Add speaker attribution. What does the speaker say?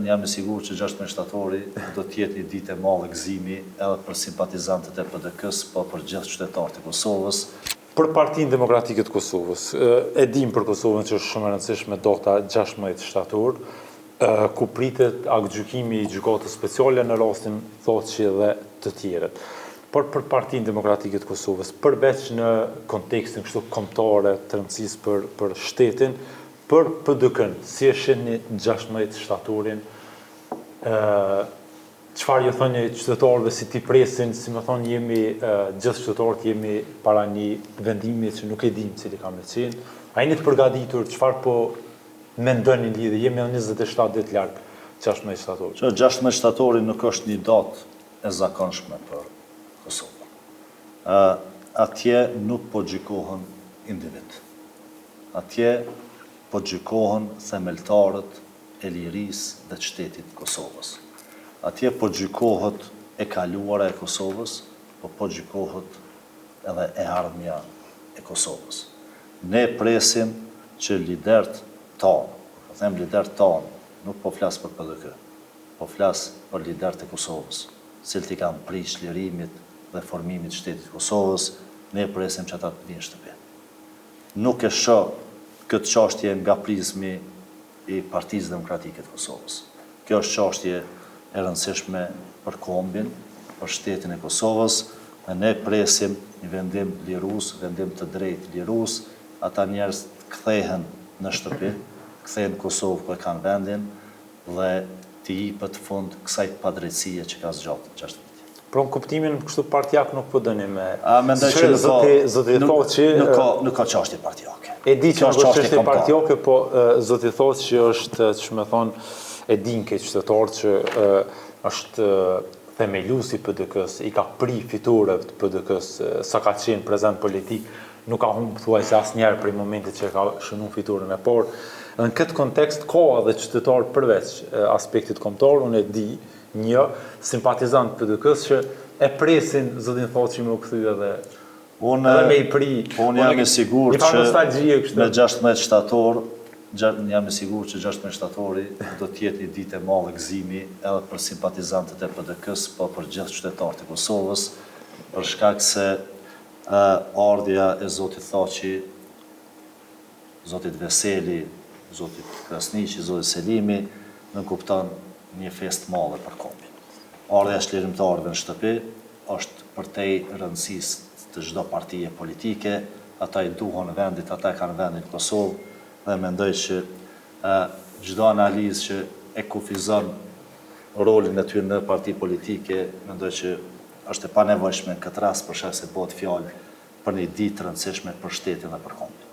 Speaker 1: jam i sigurt që 16 shtatori do të jetë një ditë e madhe gëzimi edhe për simpatizantët e PDK-s, po për gjithë qytetarët e Kosovës.
Speaker 2: Për Partinë Demokratike të Kosovës, e dim për Kosovën që është shumë e rëndësishme data 16 shtator, ku pritet aktgjykimi i gjykatës speciale në rastin Thaçi dhe të tjerët. Por për Partinë Demokratike të Kosovës, përveç në kontekstin kështu kombëtare të rëndësisë për shtetin, për PDK-n, si e shihni 16 shtatorin, çfarë ju thoni qytetarëve, si ti presin, si më thonë jemi gjithë qytetarët jemi para një vendimi që nuk e dim cili ka me qenë. A jeni të përgatitur, çfarë po mendoni në lidhje, jemi në 27 ditë larg 16 shtator.
Speaker 1: 16 shtatori nuk është një datë e zakonshme për Kosovën. Atje nuk po gjykohen individ. Atje po gjykohen themeltarët e lirisë dhe të shtetit Kosovës. Atje po gjykohet e kaluara e Kosovës, po gjykohet edhe e ardhmja e Kosovës. Ne presim që liderët tanë, po them liderët tanë, nuk po flas për PDK, po flas për liderët e Kosovës, cilët i kanë prish lirimit dhe formimit të shtetit Kosovës, ne presim që ata të vinë shtëpi. Nuk e shoh këtë çështje nga prizmi i Partisë Demokratike të Kosovës. Kjo është çështje e rëndësishme për kombin, për shtetin e Kosovës, dhe ne presim një vendim lirues, vendim të drejtë lirues, ata njerëz të kthehen në shtëpi, kthehen në Kosovë ku e kanë vendin dhe të jepet fund kësaj padrejtësie që ka zgjatur 6 vite.
Speaker 2: Pra në kuptimin kështu partijak nuk po dëni me.
Speaker 1: Mendoj që nuk ka çështje partijake.
Speaker 2: E di që është çështje partijake, po zoti thotë që është, ç'më thon, e din ke qytetarët që është themeluesi i PDK-s, i ka pri fiturat të PDK-s, sa ka qenë prezant politik, nuk ka humbur thuajse asnjëherë prej momentit që ka shënuar fiturën e parë. Në këtë kontekst ka edhe qytetarë përveç aspektit kombëtar, unë e di një simpatizant PDK-s që e presin zotin Thaçi me u kthy edhe me i pri.
Speaker 1: Unë jam i sigurt që me 16 shtator, jam i sigurt që 16 shtatori do të jetë një ditë e madhe gëzimi edhe për simpatizantët e PDK-s, po për gjithë qytetarët e Kosovës, për shkak se ardhja e zotit Thaçi, zotit Veseli, zotit Krasniqi, zotit Selimi, në kupton një fest madhe për kombin. Ardhja e çlirimtarëve në shtëpi është përtej rëndësisë të çdo partije politike, ata i duhen vendit, ata kanë vendin në Kosovë, dhe mendoj që çdo analizë që e kufizon rolin e tyre në parti politike, mendoj që është e panevojshme në këtë rast për shkak se bëhet fjalë për një ditë të rëndësishme për shtetin dhe për kombin.